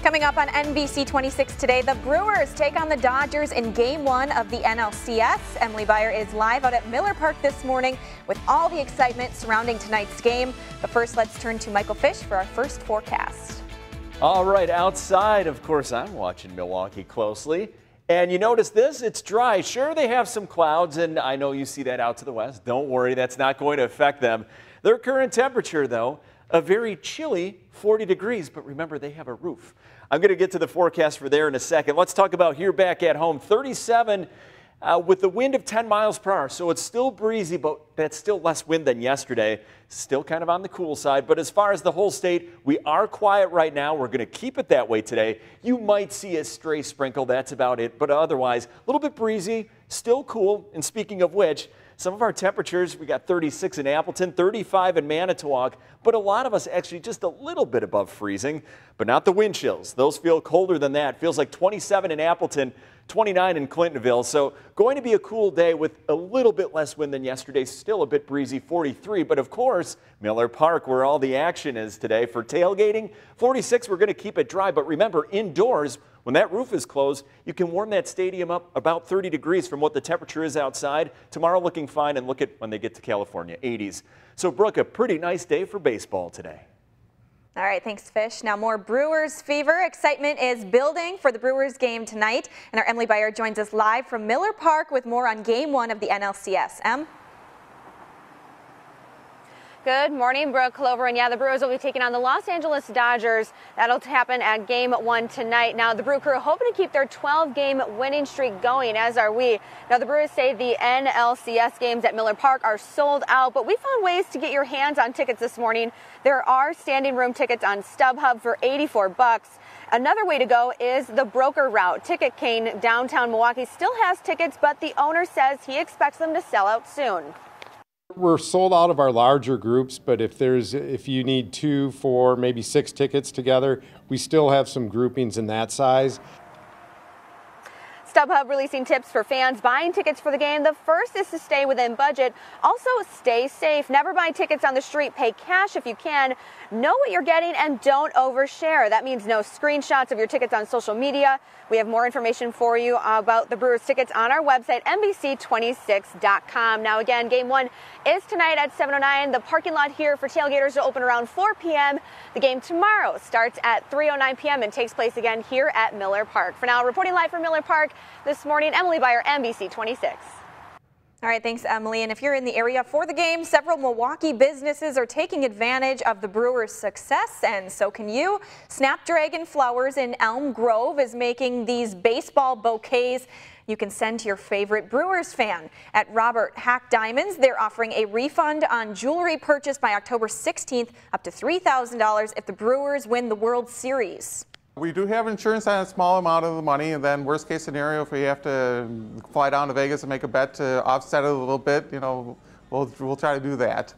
Coming up on NBC 26 today, the Brewers take on the Dodgers in Game 1 of the NLCS. Emily Beyer is live out at Miller Park this morning with all the excitement surrounding tonight's game. But first, let's turn to Michael Fish for our first forecast. All right, outside, of course, I'm watching Milwaukee closely. And you notice this, it's dry. Sure, they have some clouds, and I know you see that out to the west. Don't worry, that's not going to affect them. Their current temperature, though, a very chilly 40 degrees, but remember, they have a roof. I'm going to get to the forecast for there in a second. Let's talk about here back at home. 37 with the wind of 10 miles per hour, so it's still breezy, but that's still less wind than yesterday. Still kind of on the cool side, but as far as the whole state, we are quiet right now. We're going to keep it that way today. You might see a stray sprinkle, that's about it, but otherwise, a little bit breezy, still cool, and speaking of which, some of our temperatures, we got 36 in Appleton, 35 in Manitowoc, but a lot of us actually just a little bit above freezing, but not the wind chills. Those feel colder than that. Feels like 27 in Appleton, 29 in Clintonville. So going to be a cool day with a little bit less wind than yesterday. Still a bit breezy, 43. But of course, Miller Park, where all the action is today for tailgating, 46. We're going to keep it dry. But remember, indoors, when that roof is closed, you can warm that stadium up about 30 degrees from what the temperature is outside. Tomorrow looking fine, and look at when they get to California, 80s. So Brooke, a pretty nice day for baseball today. All right, thanks, Fish. Now more Brewers fever. Excitement is building for the Brewers game tonight. And our Emily Beyer joins us live from Miller Park with more on Game 1 of the NLCS. Em? Good morning, Brooke, Clover, and yeah, the Brewers will be taking on the Los Angeles Dodgers. That'll happen at Game 1 tonight. Now, the Brew Crew hoping to keep their 12-game winning streak going, as are we. Now, the Brewers say the NLCS games at Miller Park are sold out, but we found ways to get your hands on tickets this morning. There are standing room tickets on StubHub for $84. Another way to go is the broker route. Ticket King downtown Milwaukee still has tickets, but the owner says he expects them to sell out soon. We're sold out of our larger groups, but if you need 2, 4, maybe 6 tickets together, we still have some groupings in that size. StubHub releasing tips for fans buying tickets for the game. The first is to stay within budget. Also, stay safe. Never buy tickets on the street. Pay cash if you can. Know what you're getting and don't overshare. That means no screenshots of your tickets on social media. We have more information for you about the Brewers tickets on our website, NBC26.com. Now, again, Game 1 is tonight at 7:09. The parking lot here for tailgaters will open around 4 p.m. The game tomorrow starts at 3:09 p.m. and takes place again here at Miller Park. For now, reporting live from Miller Park this morning, Emily Beyer, NBC 26. All right, thanks, Emily. And if you're in the area for the game, several Milwaukee businesses are taking advantage of the Brewers' success, and so can you. Snapdragon Flowers in Elm Grove is making these baseball bouquets you can send to your favorite Brewers fan. At Robert Hack Diamonds, they're offering a refund on jewelry purchased by October 16th, up to $3,000 if the Brewers win the World Series. We do have insurance on a small amount of the money, and then worst case scenario, if we have to fly down to Vegas and make a bet to offset it a little bit, you know, we'll try to do that.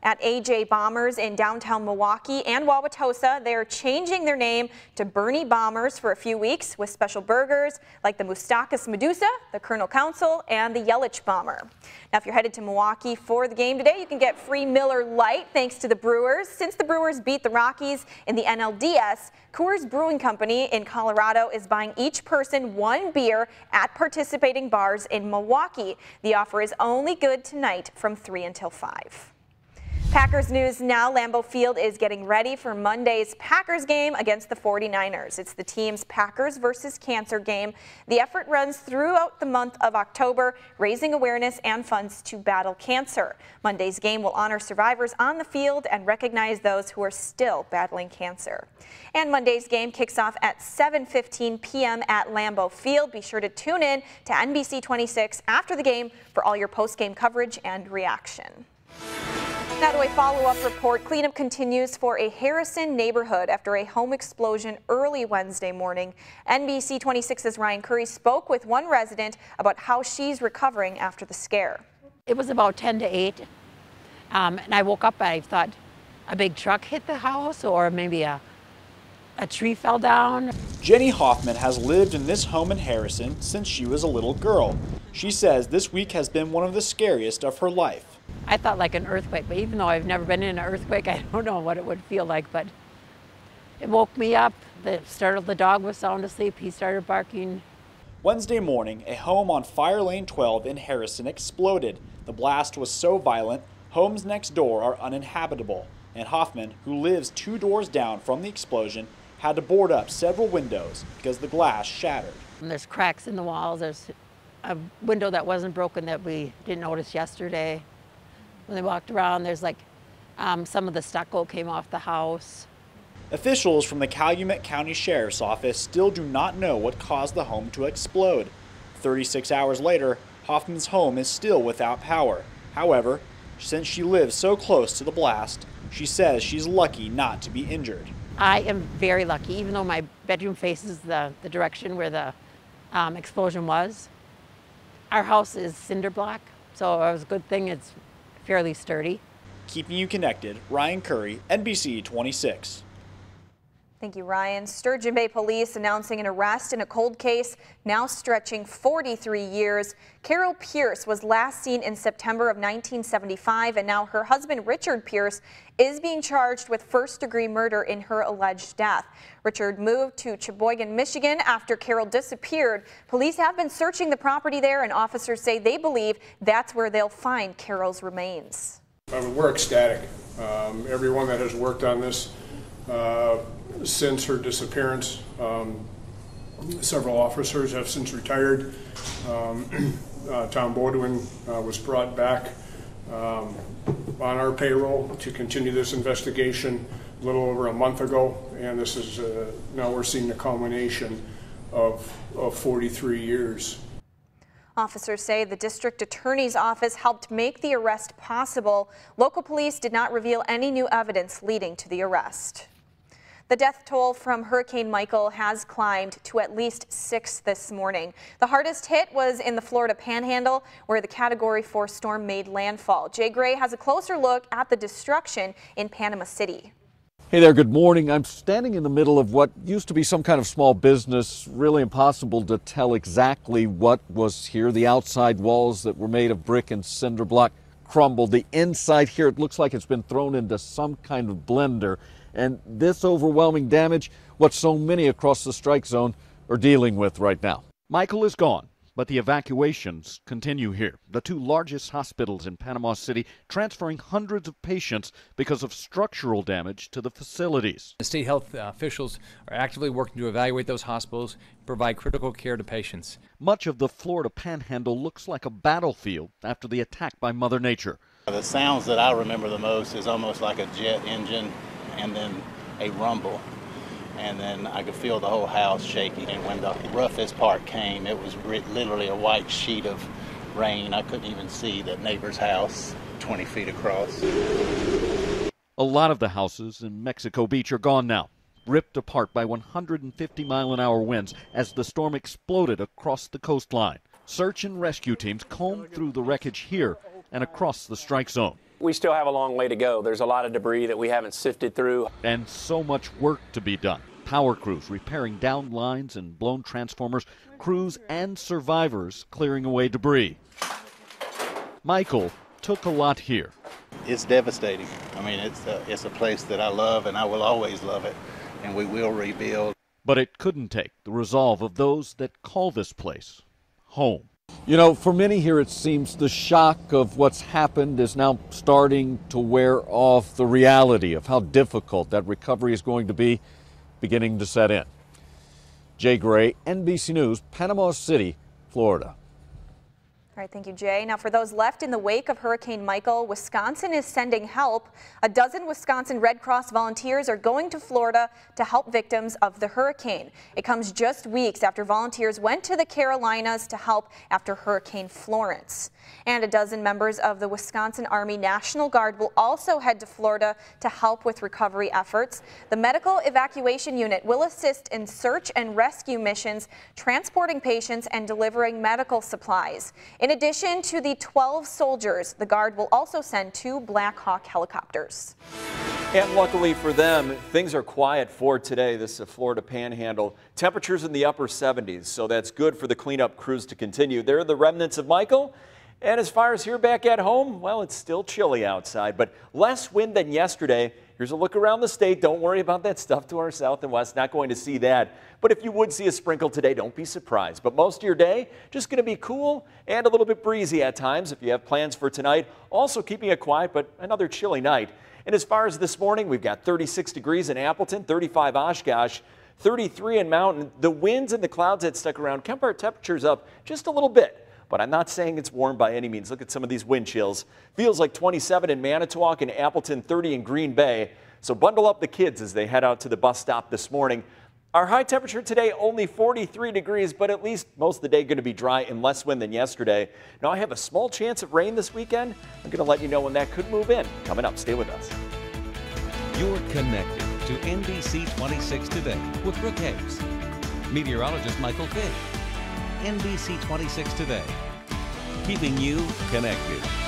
At AJ Bombers in downtown Milwaukee and Wauwatosa, they're changing their name to Bernie Bombers for a few weeks with special burgers like the Moustakas Medusa, the Colonel Council, and the Yelich Bomber. Now, if you're headed to Milwaukee for the game today, you can get free Miller Lite thanks to the Brewers. Since the Brewers beat the Rockies in the NLDS, Coors Brewing Company in Colorado is buying each person 1 beer at participating bars in Milwaukee. The offer is only good tonight from 3 until 5. Packers news now. Lambeau Field is getting ready for Monday's Packers game against the 49ers. It's the team's Packers versus Cancer game. The effort runs throughout the month of October, raising awareness and funds to battle cancer. Monday's game will honor survivors on the field and recognize those who are still battling cancer. And Monday's game kicks off at 7:15 p.m. at Lambeau Field. Be sure to tune in to NBC 26 after the game for all your post-game coverage and reaction. Now to a follow-up report. Cleanup continues for a Harrison neighborhood after a home explosion early Wednesday morning. NBC 26's Ryan Curry spoke with one resident about how she's recovering after the scare. It was about 10 to 8, and I woke up and I thought a big truck hit the house or maybe a tree fell down. Jenny Hoffman has lived in this home in Harrison since she was a little girl. She says this week has been one of the scariest of her life. I thought like an earthquake, but even though I've never been in an earthquake, I don't know what it would feel like, but It woke me up. The dog was sound asleep. He started barking. Wednesday morning, a home on Fire Lane 12 in Harrison exploded. The blast was so violent, homes next door are uninhabitable, and Hoffman, who lives 2 doors down from the explosion, had to board up several windows because the glass shattered. And there's cracks in the walls. There's a window that wasn't broken that we didn't notice yesterday. When they walked around, there's like some of the stucco came off the house. Officials from the Calumet County Sheriff's Office still do not know what caused the home to explode. 36 hours later, Hoffman's home is still without power. However, since she lives so close to the blast, she says she's lucky not to be injured. I am very lucky, even though my bedroom faces the direction where the explosion was. Our house is cinder block, so it was a good thing it's fairly sturdy. Keeping you connected, Ryan Curry, NBC 26. Thank you, Ryan. Sturgeon Bay Police announcing an arrest in a cold case now stretching 43 years. Carol Pierce was last seen in September of 1975, and now her husband, Richard Pierce, is being charged with first-degree murder in her alleged death. Richard moved to Cheboygan, Michigan after Carol disappeared. Police have been searching the property there, and officers say they believe that's where they'll find Carol's remains. We're ecstatic. Everyone that has worked on this since her disappearance. Several officers have since retired. Tom Bodwin was brought back on our payroll to continue this investigation a little over a month ago, and this is now we're seeing the culmination of 43 years. Officers say the district attorney's office helped make the arrest possible. Local police did not reveal any new evidence leading to the arrest. The death toll from Hurricane Michael has climbed to at least 6 this morning. The hardest hit was in the Florida Panhandle, where the Category 4 storm made landfall. Jay Gray has a closer look at the destruction in Panama City. Hey there, good morning. I'm standing in the middle of what used to be some kind of small business. Really impossible to tell exactly what was here. The outside walls that were made of brick and cinder block crumbled. The inside here, it looks like it's been thrown into some kind of blender. And this overwhelming damage, what so many across the strike zone are dealing with right now. Michael is gone, but the evacuations continue here. The 2 largest hospitals in Panama City transferring hundreds of patients because of structural damage to the facilities. The state health officials are actively working to evaluate those hospitals, provide critical care to patients. Much of the Florida Panhandle looks like a battlefield after the attack by Mother Nature. The sounds that I remember the most is almost like a jet engine and then a rumble. And then I could feel the whole house shaking. And when the roughest part came, it was literally a white sheet of rain. I couldn't even see the neighbor's house 20 feet across. A lot of the houses in Mexico Beach are gone now, ripped apart by 150-mile-an-hour winds as the storm exploded across the coastline. Search and rescue teams combed through the wreckage here and across the strike zone. We still have a long way to go. There's a lot of debris that we haven't sifted through. And so much work to be done. Power crews repairing downed lines and blown transformers, crews and survivors clearing away debris. Michael took a lot here. It's devastating. I mean, it's a place that I love, and I will always love it, and we will rebuild. But it couldn't take the resolve of those that call this place home. You know, for many here, it seems the shock of what's happened is now starting to wear off. The reality of how difficult that recovery is going to be beginning to set in. Jay Gray, NBC News, Panama City, Florida. All right, thank you, Jay. Now, for those left in the wake of Hurricane Michael, Wisconsin is sending help. A dozen Wisconsin Red Cross volunteers are going to Florida to help victims of the hurricane. It comes just weeks after volunteers went to the Carolinas to help after Hurricane Florence. And a dozen members of the Wisconsin Army National Guard will also head to Florida to help with recovery efforts. The Medical Evacuation Unit will assist in search and rescue missions, transporting patients and delivering medical supplies. In addition to the 12 soldiers, the Guard will also send 2 Black Hawk helicopters. And luckily for them, things are quiet for today. This is Florida Panhandle. Temperatures in the upper 70s, so that's good for the cleanup crews to continue. They're the remnants of Michael. And as far as here back at home, well, it's still chilly outside, but less wind than yesterday Here's a look around the state. Don't worry about that stuff to our south and west. Not going to see that. But if you would see a sprinkle today, don't be surprised. But most of your day, just going to be cool and a little bit breezy at times if you have plans for tonight. Also keeping it quiet, but another chilly night. And as far as this morning, we've got 36 degrees in Appleton, 35 Oshkosh, 33 in Mountain. The winds and the clouds that stuck around kept our temperatures up just a little bit. But I'm not saying it's warm by any means. Look at some of these wind chills. Feels like 27 in Manitowoc and Appleton, 30 in Green Bay. So bundle up the kids as they head out to the bus stop this morning. Our high temperature today, only 43 degrees, but at least most of the day going to be dry and less wind than yesterday. Now I have a small chance of rain this weekend. I'm going to let you know when that could move in. Coming up, stay with us. You're connected to NBC 26 Today with Brooke Hayes. Meteorologist Michael Fish. NBC 26 Today, keeping you connected.